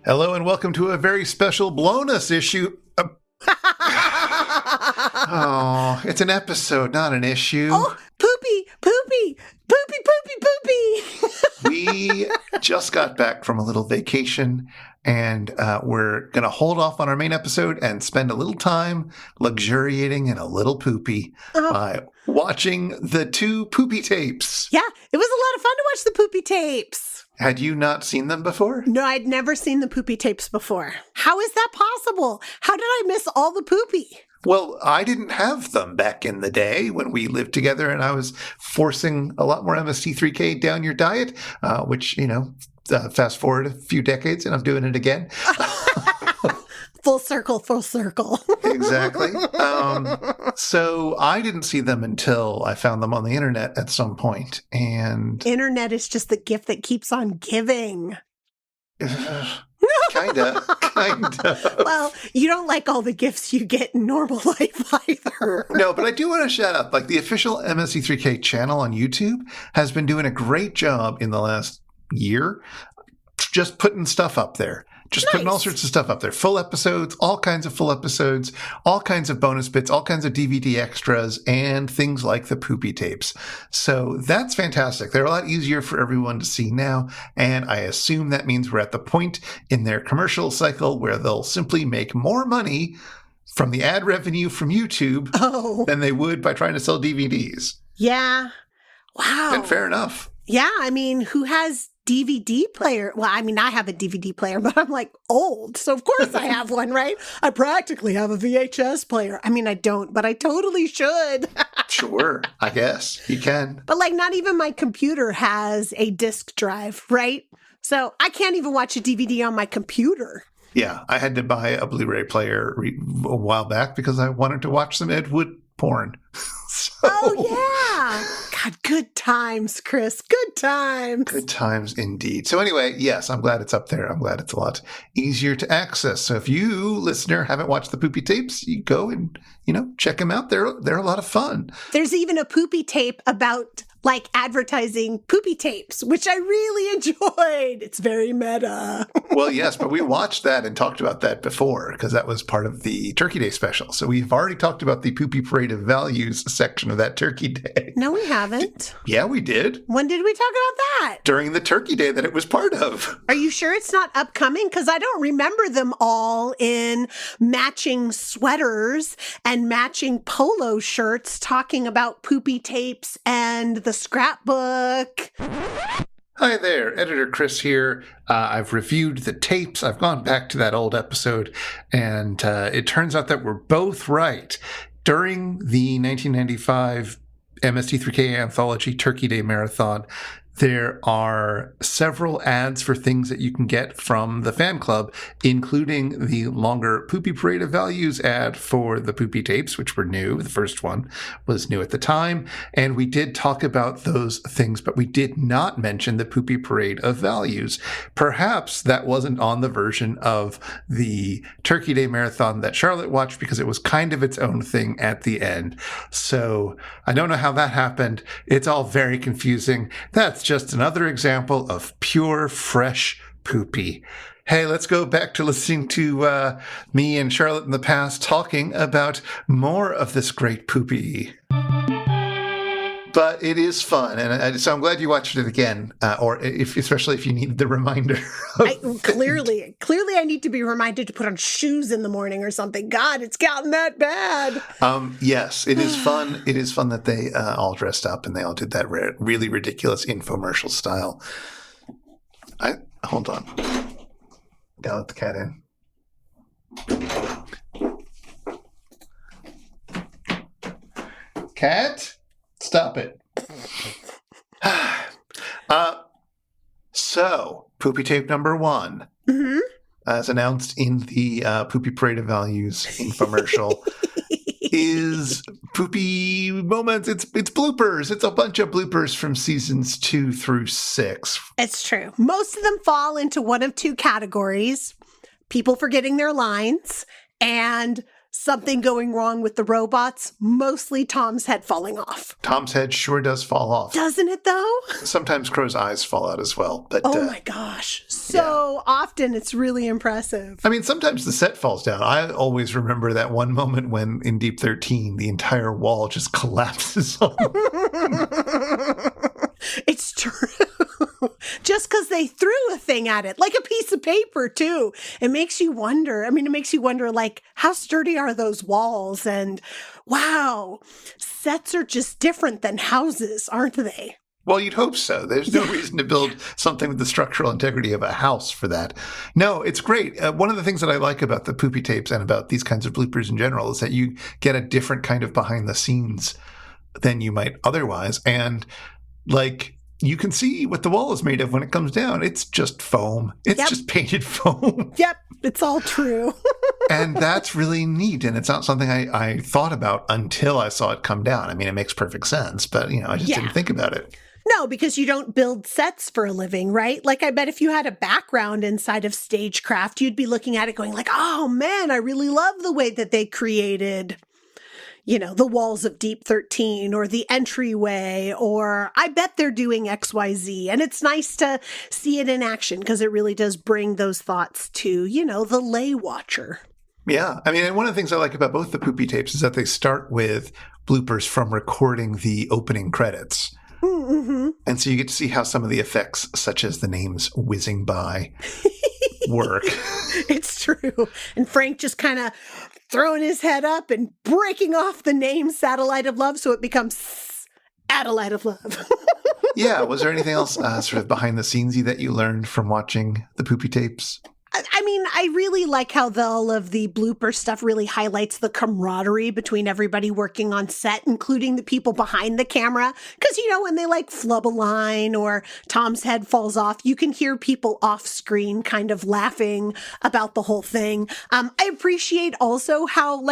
Hello and welcome to a very special Blownus issue. Oh, it's an episode, not an issue. Oh, poopy, poopy, poopy, poopy, poopy. We just got back from a little vacation, and we're going to hold off on our main episode and spend a little time luxuriating in a little poopy by watching the two poopy tapes. Yeah, it was a lot of fun to watch the poopy tapes. Had you not seen them before? No, I'd never seen the poopy tapes before. How is that possible? How did I miss all the poopy? Well, I didn't have them back in the day when we lived together and I was forcing a lot more MST3K down your diet, which, fast forward a few decades and I'm doing it again. Full circle, full circle. Exactly. So I didn't see them until I found them on the internet at some point. And Internet is just the gift that keeps on giving. Kinda. Well, you don't like all the gifts you get in normal life either. No, but I do want to shout out, the official MST3K channel on YouTube has been doing a great job in the last year, just putting stuff up there. Just putting all sorts of stuff up there. Full episodes, all kinds of full episodes, all kinds of bonus bits, all kinds of DVD extras, and things like the poopy tapes. So that's fantastic. They're a lot easier for everyone to see now. And I assume that means we're at the point in their commercial cycle where they'll simply make more money from the ad revenue from YouTube than they would by trying to sell DVDs. Yeah. Wow. And fair enough. Yeah. I mean, who has DVD player? Well, I mean, I have a DVD player, but I'm old. So of course I have one, right? I practically have a VHS player. I mean, I don't, but I totally should. Sure. I guess you can. But not even my computer has a disk drive, right? So I can't even watch a DVD on my computer. Yeah. I had to buy a Blu-ray player a while back because I wanted to watch some Ed Wood porn. Oh, yeah. God, good times, Chris. Good times. Good times indeed. So anyway, yes, I'm glad it's up there. I'm glad it's a lot easier to access. So if you, listener, haven't watched the poopy tapes, you go and, check them out. They're a lot of fun. There's even a poopy tape about advertising poopy tapes, which I really enjoyed. It's very meta. Well, yes, but we watched that and talked about that before because that was part of the Turkey Day special. So we've already talked about the Poopy Parade of Values section of that Turkey Day. No, we haven't. Yeah, we did. When did we talk about that? During the Turkey Day that it was part of. Are you sure it's not upcoming? Because I don't remember them all in matching sweaters and matching polo shirts talking about poopy tapes and the scrapbook. Hi there, Editor Chris here. I've reviewed the tapes. I've gone back to that old episode, and it turns out that we're both right. During the 1995 MST3K Anthology Turkey Day Marathon, there are several ads for things that you can get from the fan club, including the longer Poopy Parade of Values ad for the poopy tapes, which were new. The first one was new at the time. And we did talk about those things, but we did not mention the Poopy Parade of Values. Perhaps that wasn't on the version of the Turkey Day Marathon that Charlotte watched because it was kind of its own thing at the end. So I don't know how that happened. It's all very confusing. That's just another example of pure, fresh poopy. Hey, let's go back to listening to me and Charlotte in the past talking about more of this great poopy. But it is fun, and so I'm glad you watched it again, especially if you needed the reminder. Clearly, I need to be reminded to put on shoes in the morning or something. God, it's gotten that bad. Yes, it is fun. It is fun that they all dressed up and they all did that really ridiculous infomercial style. Hold on. Gotta let the cat in. Cat? Stop it. So, poopy tape number 1, as announced in the Poopy Parade of Values infomercial, is poopy moments. It's bloopers. It's a bunch of bloopers from seasons 2 through 6. It's true. Most of them fall into one of two categories: people forgetting their lines and something going wrong with the robots, mostly Tom's head falling off. Tom's head sure does fall off. Doesn't it, though? Sometimes Crow's eyes fall out as well. But oh my gosh. So often it's really impressive. I mean, sometimes the set falls down. I always remember that one moment when in Deep 13, the entire wall just collapses on It's true. Just because they threw a thing at it, like a piece of paper, too. It makes you wonder. I mean, it makes you wonder, like, how sturdy are those walls? And wow, sets are just different than houses, aren't they? Well, you'd hope so. There's no reason to build something with the structural integrity of a house for that. No, it's great. One of the things that I like about the Poopie tapes and about these kinds of bloopers in general is that you get a different kind of behind the scenes than you might otherwise. And like, you can see what the wall is made of when it comes down. It's just foam. It's just painted foam. Yep, it's all true. And that's really neat. And it's not something I thought about until I saw it come down. I mean, it makes perfect sense, but, I just didn't think about it. No, because you don't build sets for a living, right? Like, I bet if you had a background inside of stagecraft, you'd be looking at it going like, oh, man, I really love the way that they created the walls of Deep 13 or the entryway, or I bet they're doing XYZ. And it's nice to see it in action because it really does bring those thoughts to, the lay watcher. Yeah. I mean, and one of the things I like about both the Poopie tapes is that they start with bloopers from recording the opening credits. Mm-hmm. And so you get to see how some of the effects, such as the names whizzing by, work. It's true. And Frank just kind of throwing his head up and breaking off the name Satellite of Love so it becomes Satellite of Love. Yeah. Was there anything else sort of behind the scenesy that you learned from watching the Poopie tapes? I mean, I really like how all of the blooper stuff really highlights the camaraderie between everybody working on set, including the people behind the camera. Because, when they flub a line or Tom's head falls off, you can hear people off screen kind of laughing about the whole thing. I appreciate also how,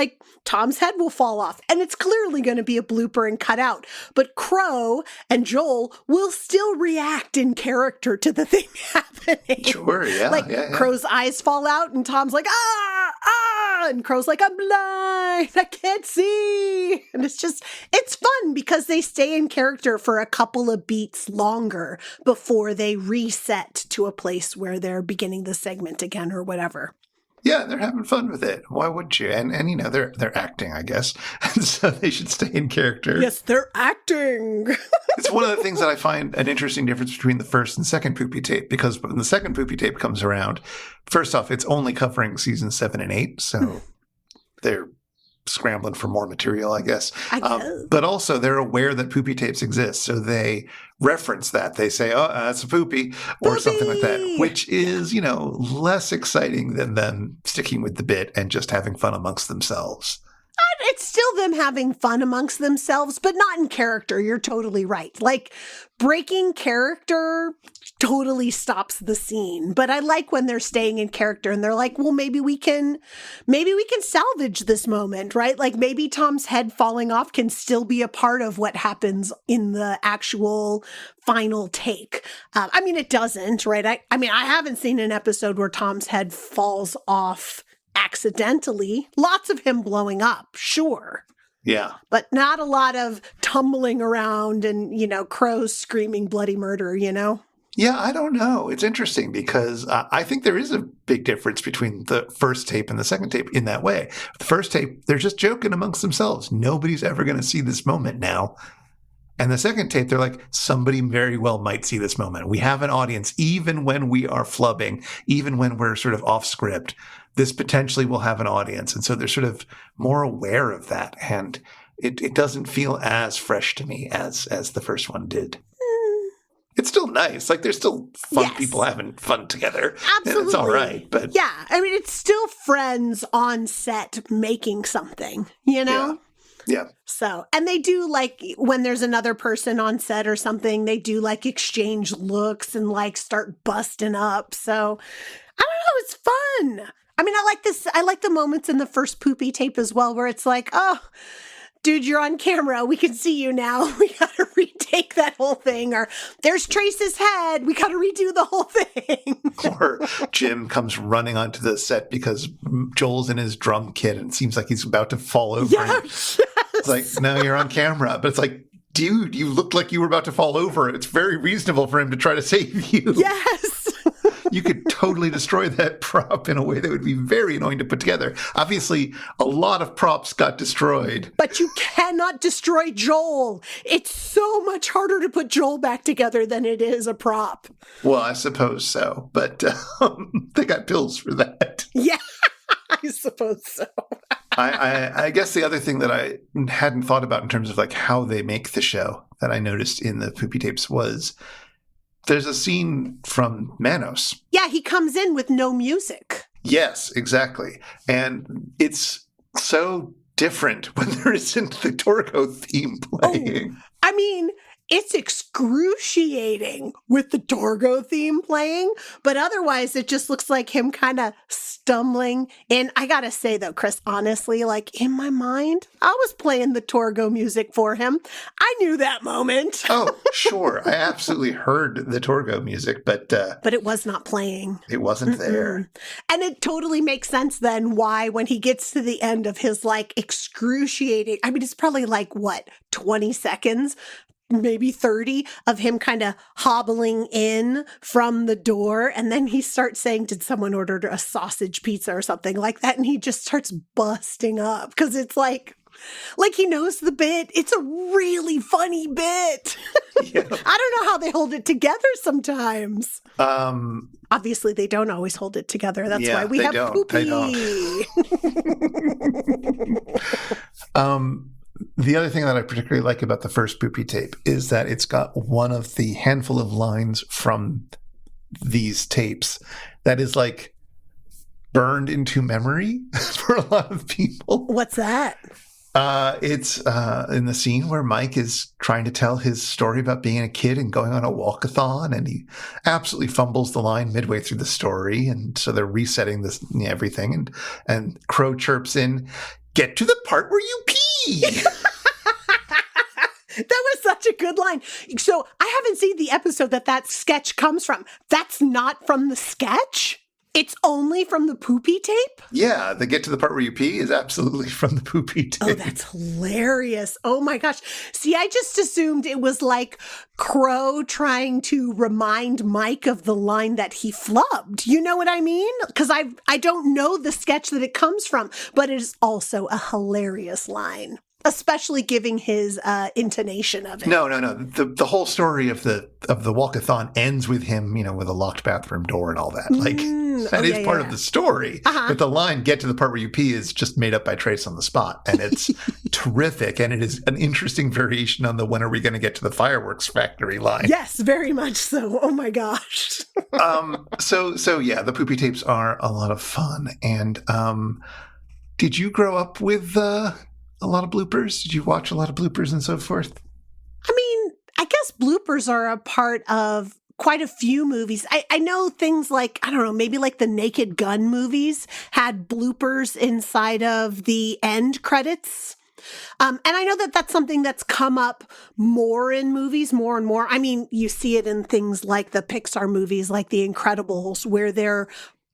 Tom's head will fall off and it's clearly going to be a blooper and cut out. But Crow and Joel will still react in character to the thing happening. Sure, yeah. Crow's eyes fall out and Tom's like, and Crow's like, I'm blind, I can't see. And it's fun because they stay in character for a couple of beats longer before they reset to a place where they're beginning the segment again or whatever. Yeah, they're having fun with it. Why wouldn't you? And they're acting, I guess. And so they should stay in character. Yes, they're acting. It's one of the things that I find an interesting difference between the first and second Poopie tape, because when the second Poopie tape comes around, first off, it's only covering seasons 7 and 8, so they're scrambling for more material, I guess. But also, they're aware that Poopie tapes exist, so they reference that. They say, oh, that's a Poopie, or something like that, which is, less exciting than them sticking with the bit and just having fun amongst themselves. It's still them having fun amongst themselves, but not in character. You're totally right. Breaking character totally stops the scene. But I like when they're staying in character and they're like, well, maybe we can salvage this moment, right? Maybe Tom's head falling off can still be a part of what happens in the actual final take. I mean, it doesn't, right? I haven't seen an episode where Tom's head falls off accidentally. Lots of him blowing up, sure. Yeah. But not a lot of tumbling around and, crows screaming bloody murder, Yeah, I don't know. It's interesting because I think there is a big difference between the first tape and the second tape in that way. The first tape, they're just joking amongst themselves. Nobody's ever going to see this moment now. And the second tape, they're like, somebody very well might see this moment. We have an audience, even when we are flubbing, even when we're sort of off script, this potentially will have an audience. And so they're sort of more aware of that. And it doesn't feel as fresh to me as the first one did. It's still nice. There's still fun people having fun together. Absolutely. And it's all right. But yeah, I mean, it's still friends on set making something, Yeah. So, and they do when there's another person on set or something, they do exchange looks and start busting up. So I don't know. It's fun. I mean, I like this. I like the moments in the first Poopie tape as well, where it's like, oh, dude, you're on camera. We can see you now. We got to retake that whole thing. Or there's Trace's head. We got to redo the whole thing. Or Jim comes running onto the set because Joel's in his drum kit and it seems like he's about to fall over. Yes. It's like, no, you're on camera. But it's like, dude, you looked like you were about to fall over. It's very reasonable for him to try to save you. Yes. You could totally destroy that prop in a way that would be very annoying to put together. Obviously, a lot of props got destroyed. But you cannot destroy Joel. It's so much harder to put Joel back together than it is a prop. Well, I suppose so. But they got pills for that. Yeah, I suppose so. I guess the other thing that I hadn't thought about in terms of like how they make the show that I noticed in the Poopie tapes was there's a scene from Manos. Yeah, he comes in with no music. Yes, exactly. And it's so different when there isn't the Torgo theme playing. Oh, I mean, it's excruciating with the Torgo theme playing, but otherwise it just looks like him kind of stumbling. And I gotta say though, Chris, honestly, like in my mind, I was playing the Torgo music for him. I knew that moment. Oh, sure. I absolutely heard the Torgo music, but it was not playing. It wasn't there. And it totally makes sense then why when he gets to the end of his like excruciating, I mean, it's probably like what, 20 seconds? Maybe 30 of him kind of hobbling in from the door. And then he starts saying, did someone order a sausage pizza or something like that? And he just starts busting up because it's like he knows the bit. It's a really funny bit. Yeah. I don't know how they hold it together sometimes. Obviously, they don't always hold it together. That's why we have Poopie. The other thing that I particularly like about the first Poopie tape is that it's got one of the handful of lines from these tapes that is like burned into memory for a lot of people. What's that? It's in the scene where Mike is trying to tell his story about being a kid and going on a walkathon, and he absolutely fumbles the line midway through the story, and so they're resetting this everything, and Crow chirps in, "Get to the part where you pee." That was such a good line. So I haven't seen the episode that sketch comes from. That's not from the sketch? It's only from the Poopie tape? Yeah, the "get to the part where you pee" is absolutely from the Poopie tape. Oh, that's hilarious. Oh my gosh. See, I just assumed it was like Crow trying to remind Mike of the line that he flubbed. You know what I mean? Because I don't know the sketch that it comes from, but it is also a hilarious line. Especially giving his intonation of it. No. The whole story of the walkathon ends with him, with a locked bathroom door and all that. Like that is part of the story. But the line "get to the part where you pee" is just made up by Trace on the spot, and it's terrific. And it is an interesting variation on the "when are we going to get to the fireworks factory" line. Yes, very much so. Oh my gosh. So yeah, the Poopie tapes are a lot of fun. And did you grow up with a lot of bloopers? Did you watch a lot of bloopers and so forth? I mean, I guess bloopers are a part of quite a few movies. I know things like, I don't know, maybe like the Naked Gun movies had bloopers inside of the end credits. And I know that that's something that's come up more in movies, more and more. I mean, you see it in things like the Pixar movies, like The Incredibles, where they're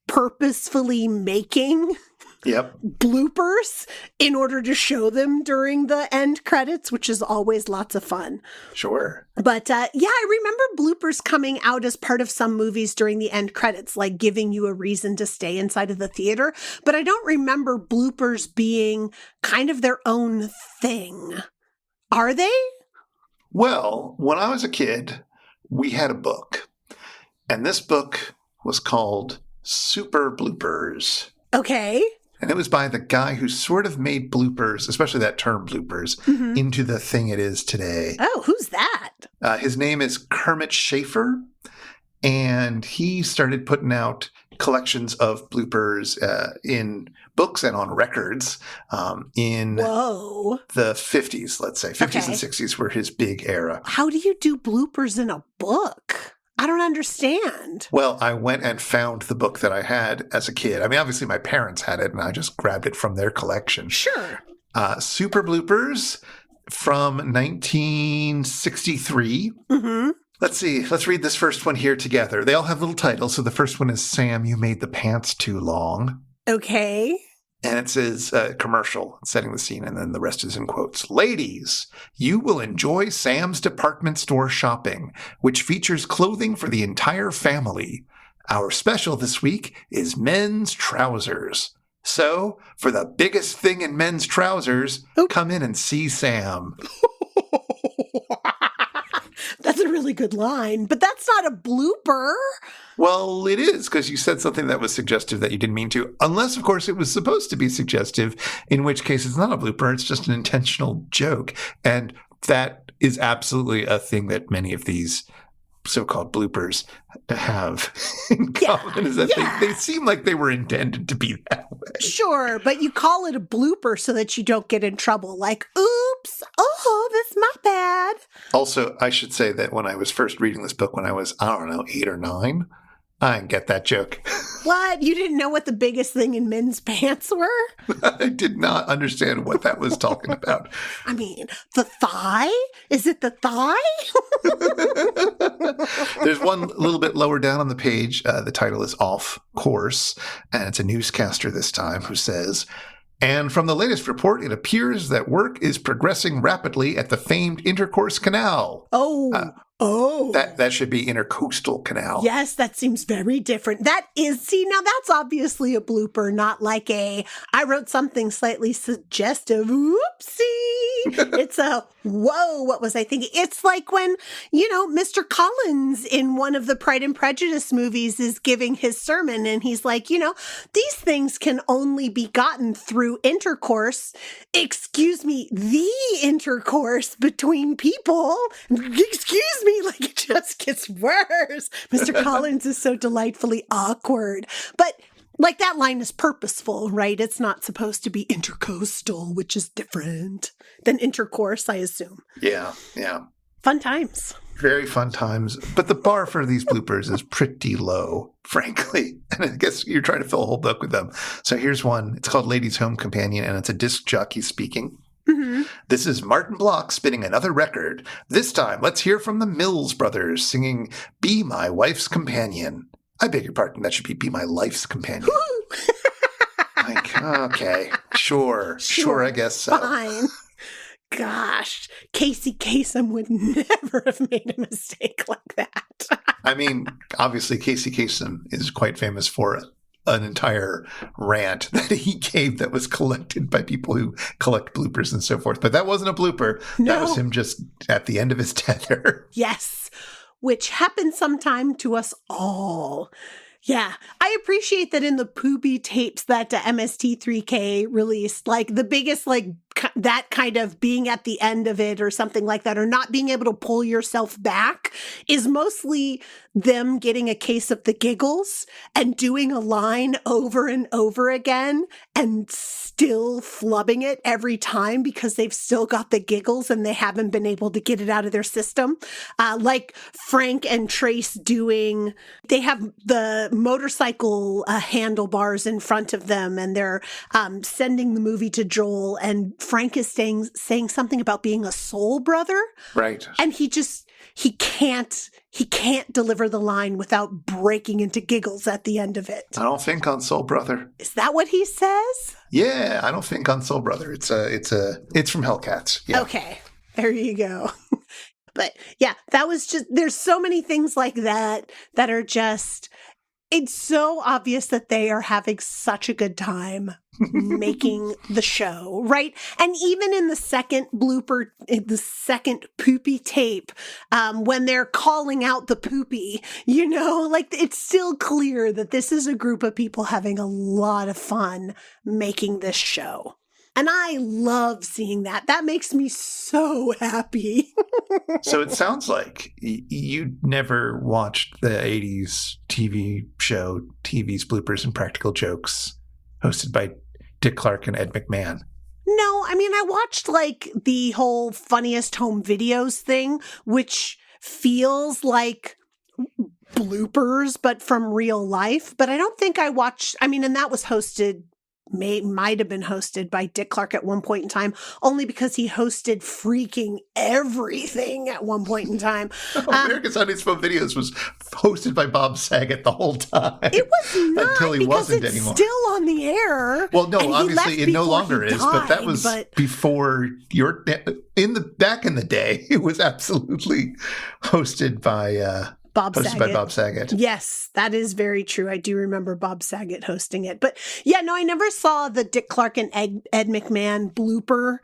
purposefully making bloopers in order to show them during the end credits, which is always lots of fun. Sure. But I remember bloopers coming out as part of some movies during the end credits, like giving you a reason to stay inside of the theater. But I don't remember bloopers being kind of their own thing. Are they? Well, when I was a kid, we had a book. And this book was called Super Bloopers. Okay. And it was by the guy who sort of made bloopers, especially that term bloopers, into the thing it is today. Oh, who's that? His name is Kermit Schaefer, and he started putting out collections of bloopers in books and on records in the 50s, let's say. 50s and 60s were his big era. How do you do bloopers in a book? I don't understand. Well, I went and found the book that I had as a kid. I mean, obviously my parents had it, and I just grabbed it from their collection. Sure. Super Bloopers from 1963. Let's see. Let's read this first one here together. They all have little titles. So the first one is Sam, you made the pants too long. Okay. And it says commercial, setting the scene, and then the rest is in quotes. Ladies, you will enjoy Sam's department store shopping, which features clothing for the entire family. Our special this week is men's trousers. So, for the biggest thing in men's trousers, come in and see Sam. That's a really good line, but that's not a blooper. Well, it is, because you said something that was suggestive that you didn't mean to. Unless, of course, it was supposed to be suggestive, in which case it's not a blooper, it's just an intentional joke. And that is absolutely a thing that many of these so-called bloopers have in common, is that they seem like they were intended to be that way. Sure, but you call it a blooper so that you don't get in trouble. Like, oops, oh, that's my bad. Also, I should say that when I was first reading this book when I was, 8 or 9, I didn't get that joke. What? You didn't know what the biggest thing in men's pants were? I did not understand what that was talking about. I mean, the thigh? Is it the thigh? There's one little bit lower down on the page. The title is Off Course, and it's a newscaster this time who says, and from the latest report, it appears that work is progressing rapidly at the famed Intercourse Canal. That should be Intercoastal Canal. Yes, that seems very different. Now that's obviously a blooper, not like I wrote something slightly suggestive. Oopsie. It's a, whoa, what was I thinking? It's like when, Mr. Collins in one of the Pride and Prejudice movies is giving his sermon and he's like, these things can only be gotten through intercourse. Excuse me, the intercourse between people. Excuse me, like it just gets worse. Mr. Collins is so delightfully awkward. But like that line is purposeful, right? It's not supposed to be intercoastal, which is different than intercourse, I assume. Yeah. Fun times. Very fun times. But the bar for these bloopers is pretty low, frankly. And I guess you're trying to fill a whole book with them. So here's one. It's called Ladies' Home Companion, and it's a disc jockey speaking. Mm-hmm. This is Martin Block spinning another record. This time, let's hear from the Mills Brothers singing Be My Wife's Companion. I beg your pardon, that should be My Life's Companion. Like, okay, sure, I guess so. Fine. Gosh, Casey Kasem would never have made a mistake like that. I mean, obviously, Casey Kasem is quite famous for an entire rant that he gave that was collected by people who collect bloopers and so forth. But that wasn't a blooper. No. That was him just at the end of his tether. Yes, which happens sometime to us all. Yeah, I appreciate that in the Poopie tapes that MST3K released, like the biggest, like that kind of being at the end of it or something like that, or not being able to pull yourself back, is mostly them getting a case of the giggles and doing a line over and over again and still flubbing it every time because they've still got the giggles and they haven't been able to get it out of their system. Like Frank and Trace they have the motorcycle handlebars in front of them and they're sending the movie to Joel, and Frank is saying something about being a soul brother. Right. And he can't deliver the line without breaking into giggles at the end of it. I don't think on Soul Brother. Is that what he says? Yeah, I don't think on Soul Brother. It's from Hellcats. Yeah. Okay. There you go. But yeah, that was just, there's so many things like that are just, it's so obvious that they are having such a good time making the show, right? And even in the second blooper, the second Poopie tape, when they're calling out the Poopie, like it's still clear that this is a group of people having a lot of fun making this show. And I love seeing that. That makes me so happy. So it sounds like you never watched the 80s TV show, TV's Bloopers and Practical Jokes, hosted by Dick Clark and Ed McMahon. No, I mean, I watched like the whole Funniest Home Videos thing, which feels like bloopers, but from real life. But I don't think I watched, and that was hosted might have been hosted by Dick Clark at one point in time, only because he hosted freaking everything at one point in time. America's Funniest Home Videos was hosted by Bob Saget the whole time. It was not, until he because wasn't it's anymore. still on the air. Well, no, obviously it no longer is, but that was before back in the day. It was absolutely hosted by Bob Saget. Yes, that is very true. I do remember Bob Saget hosting it. But yeah, no, I never saw the Dick Clark and Ed McMahon blooper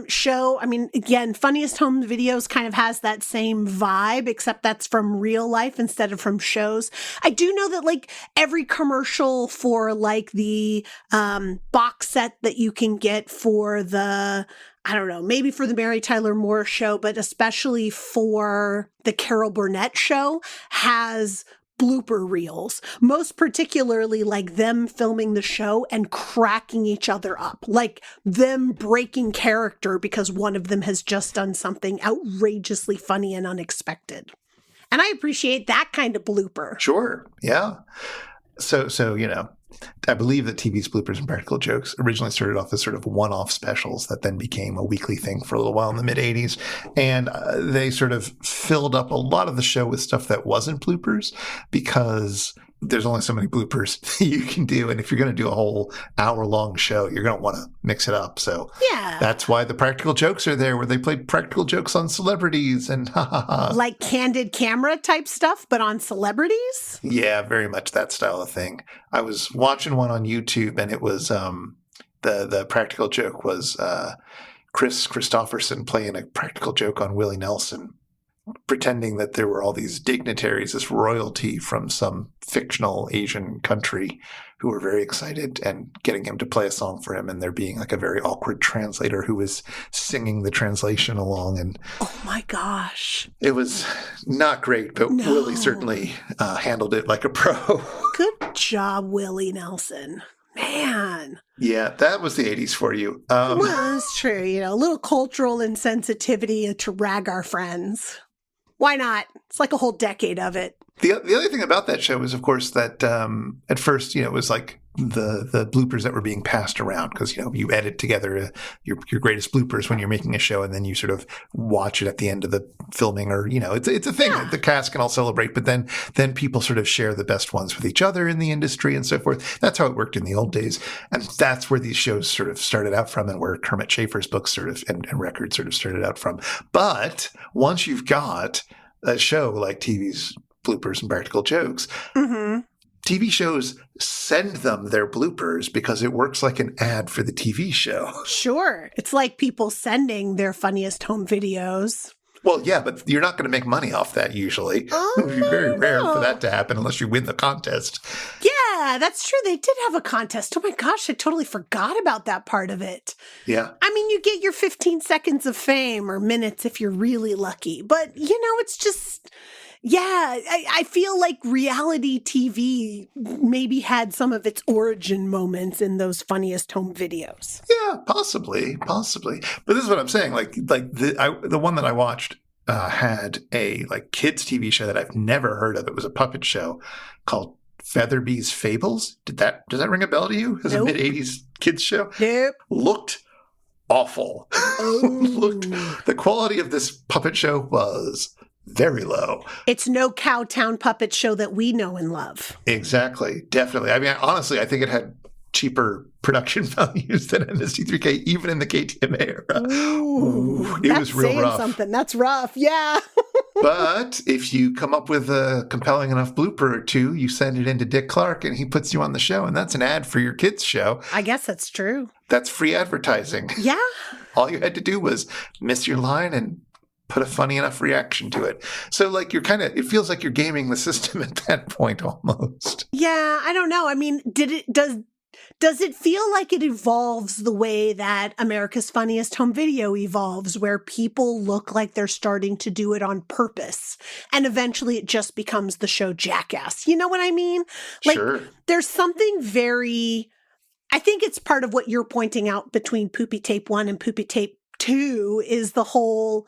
show. I mean, again, Funniest Home Videos kind of has that same vibe, except that's from real life instead of from shows. I do know that like every commercial for like the box set that you can get for the, I don't know, maybe for the Mary Tyler Moore show, but especially for the Carol Burnett show, has blooper reels, most particularly like them filming the show and cracking each other up, like them breaking character because one of them has just done something outrageously funny and unexpected. And I appreciate that kind of blooper. Sure. Yeah. So, you know, I believe that TV's Bloopers and Practical Jokes originally started off as sort of one-off specials that then became a weekly thing for a little while in the mid-'80s. And they sort of filled up a lot of the show with stuff that wasn't bloopers because there's only so many bloopers you can do. And if you're going to do a whole hour-long show, you're going to want to mix it up. So yeah, that's why the Practical Jokes are there, where they played practical jokes on celebrities and ha ha ha. Like candid camera type stuff, but on celebrities? Yeah, very much that style of thing. I was watching one on YouTube, and it was the practical joke was Chris Christopherson playing a practical joke on Willie Nelson, pretending that there were all these dignitaries as royalty from some fictional Asian country who were very excited and getting him to play a song for him, and there being like a very awkward translator who was singing the translation along. And oh my gosh, it was not great, but no. Willie certainly handled it like a pro. Good job, Willie Nelson. Man. Yeah, that was the 80s for you. Well, it's true. You know, a little cultural insensitivity to rag our friends. Why not? It's like a whole decade of it. The other thing about that show is, of course, that at first, you know, it was like the bloopers that were being passed around because, you know, you edit together your greatest bloopers when you're making a show, and then you sort of watch it at the end of the filming, or, you know, it's a thing that the cast can all celebrate, but then people sort of share the best ones with each other in the industry and so forth. That's how it worked in the old days. And that's where these shows sort of started out from, and where Kermit Schaefer's books sort of and records sort of started out from. But once you've got a show like TV's Bloopers and Practical Jokes, TV shows send them their bloopers because it works like an ad for the TV show. Sure. It's like people sending their funniest home videos. Well, yeah, but you're not going to make money off that usually. It would be very rare for that to happen unless you win the contest. Yeah, that's true. They did have a contest. Oh my gosh, I totally forgot about that part of it. Yeah. I mean, you get your 15 seconds of fame, or minutes if you're really lucky. But, you know, it's just... Yeah, I feel like reality TV maybe had some of its origin moments in those funniest home videos. Yeah, possibly. But this is what I'm saying. Like the one that I watched had a like kids TV show that I've never heard of. It was a puppet show called Featherby's Fables. Does that ring a bell to you? As a mid-'80s kids show? Nope. Looked awful. Oh. The quality of this puppet show was very low. It's no Cowtown puppet show that we know and love. Exactly. Definitely. I mean, honestly, I think it had cheaper production values than MST3K, even in the KTM era. Ooh, it was real rough. Something. That's rough. Yeah. But if you come up with a compelling enough blooper or two, you send it into Dick Clark and he puts you on the show, and that's an ad for your kids' show. I guess that's true. That's free advertising. Yeah. All you had to do was miss your line and put a funny enough reaction to it. So like it feels like you're gaming the system at that point almost. Yeah, I don't know. I mean, does it feel like it evolves the way that America's Funniest Home Video evolves, where people look like they're starting to do it on purpose, and eventually it just becomes the show Jackass? You know what I mean? Like, sure. There's something very, I think it's part of what you're pointing out between Poopie Tape 1 and Poopie Tape 2 is the whole,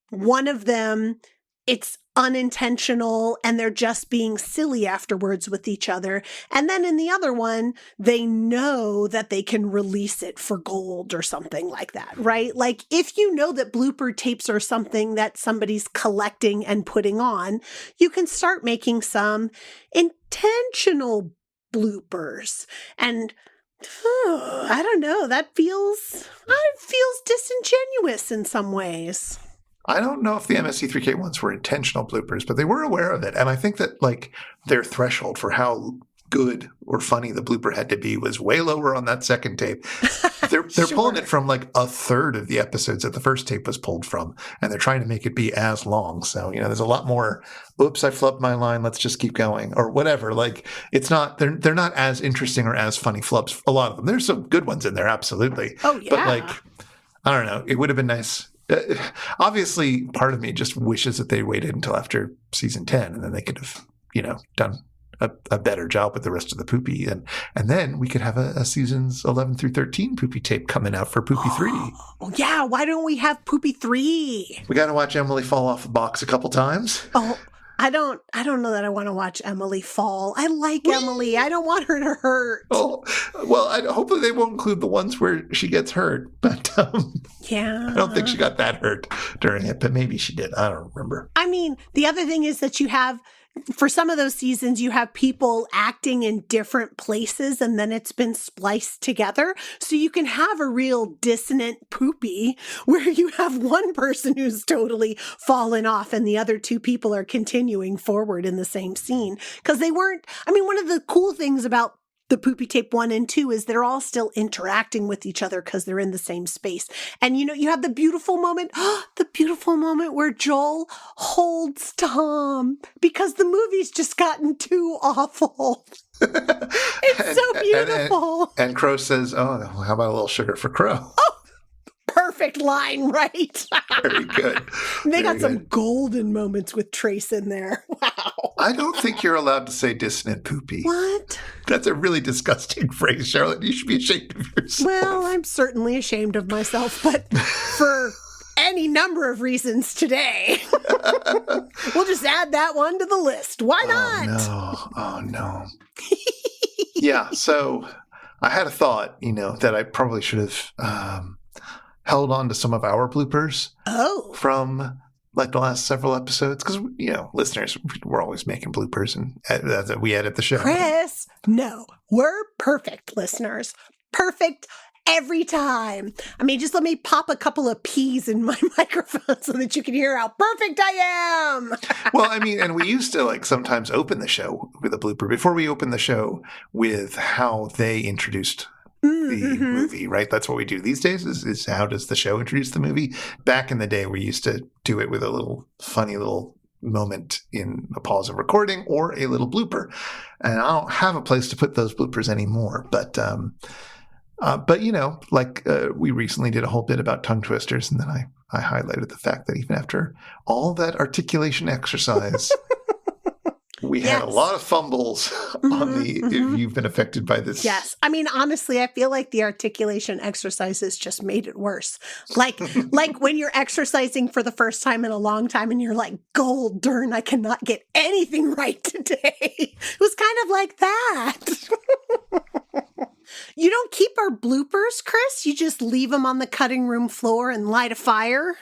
one of them, it's unintentional and they're just being silly afterwards with each other. And then in the other one, they know that they can release it for gold or something like that, right? Like if you know that blooper tapes are something that somebody's collecting and putting on, you can start making some intentional bloopers. And I don't know, that feels disingenuous in some ways. I don't know if the MST3K ones were intentional bloopers, but they were aware of it. And I think that like their threshold for how good or funny the blooper had to be was way lower on that second tape. They're Sure. pulling it from like a third of the episodes that the first tape was pulled from, and they're trying to make it be as long. So, there's a lot more, oops, I flubbed my line, let's just keep going, or whatever. Like, it's not, they're not as interesting or as funny flubs, a lot of them. There's some good ones in there, absolutely. Oh, yeah. But like, I don't know, it would have been nice. Obviously, part of me just wishes that they waited until after season 10, and then they could have, done a better job with the rest of the Poopie. And then we could have a seasons 11 through 13 Poopie tape coming out for Poopie 3. Oh, yeah. Why don't we have Poopie 3? We got to watch Emily fall off the box a couple times. Oh, I don't know that I want to watch Emily fall. I like Emily. I don't want her to hurt. Oh, well, hopefully they won't include the ones where she gets hurt. But yeah, I don't think she got that hurt during it, but maybe she did. I don't remember. I mean, the other thing is that you have, for some of those seasons, you have people acting in different places and then it's been spliced together. So you can have a real dissonant Poopie where you have one person who's totally fallen off and the other two people are continuing forward in the same scene. Because they weren't, one of the cool things about the Poopie tape 1 and 2 is they're all still interacting with each other because they're in the same space. And you have the beautiful moment where Joel holds Tom because the movie's just gotten too awful. It's so beautiful. And Crow says, oh, how about a little sugar for Crow? Oh, perfect line, right? Very good. They got some golden moments with Trace in there. Wow. I don't think you're allowed to say dissonant Poopie. What? That's a really disgusting phrase, Charlotte. You should be ashamed of yourself. Well, I'm certainly ashamed of myself, but for any number of reasons today, we'll just add that one to the list. Why not? Oh, no. Yeah, so I had a thought, that I probably should have held on to some of our bloopers from like the last several episodes, because listeners, we're always making bloopers and we edit the show. Chris, no, we're perfect listeners. Perfect every time. Just let me pop a couple of P's in my microphone so that you can hear how perfect I am. Well, and we used to like sometimes open the show with a blooper before we open the show with how they introduced the movie, right? That's what we do these days is how does the show introduce the movie? Back in the day, we used to do it with a little funny little moment in a pause of recording or a little blooper. And I don't have a place to put those bloopers anymore. But we recently did a whole bit about tongue twisters, and then I highlighted the fact that even after all that articulation exercise, we had a lot of fumbles on if you've been affected by this. Yes. Honestly, I feel like the articulation exercises just made it worse. Like when you're exercising for the first time in a long time and you're like, gold darn, I cannot get anything right today. It was kind of like that. You don't keep our bloopers, Chris? You just leave them on the cutting room floor and light a fire?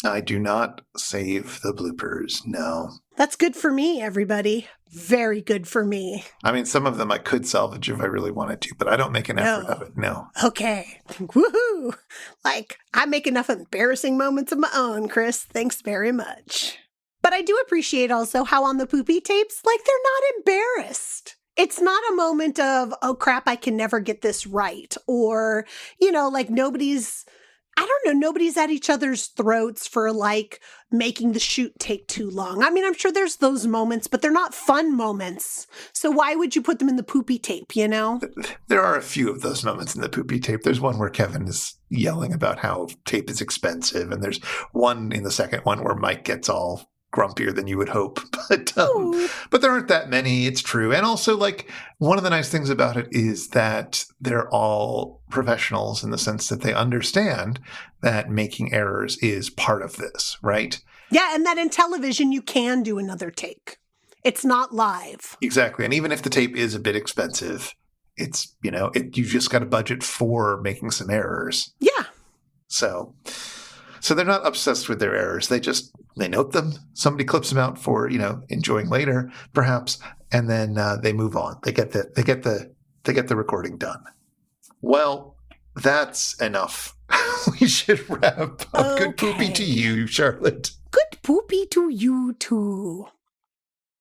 I do not save the bloopers, no. That's good for me, everybody. Very good for me. Some of them I could salvage if I really wanted to, but I don't make an effort of it, no. Okay. Woohoo! I make enough embarrassing moments of my own, Chris. Thanks very much. But I do appreciate also how on the Poopie tapes, they're not embarrassed. It's not a moment of, oh crap, I can never get this right. Or, nobody's at each other's throats for making the shoot take too long. I'm sure there's those moments, but they're not fun moments. So why would you put them in the Poopie tape, There are a few of those moments in the Poopie tape. There's one where Kevin is yelling about how tape is expensive. And there's one in the second one where Mike gets all grumpier than you would hope. But there aren't that many, it's true. And also, one of the nice things about it is that they're all professionals in the sense that they understand that making errors is part of this, right? Yeah, and that in television, you can do another take. It's not live. Exactly. And even if the tape is a bit expensive, it's, you just got a budget for making some errors. Yeah. So they're not obsessed with their errors. They note them. Somebody clips them out for, enjoying later, perhaps, and then they move on. They get the recording done. Well, that's enough. We should wrap up. Okay. Good poopy to you, Charlotte. Good poopy to you too.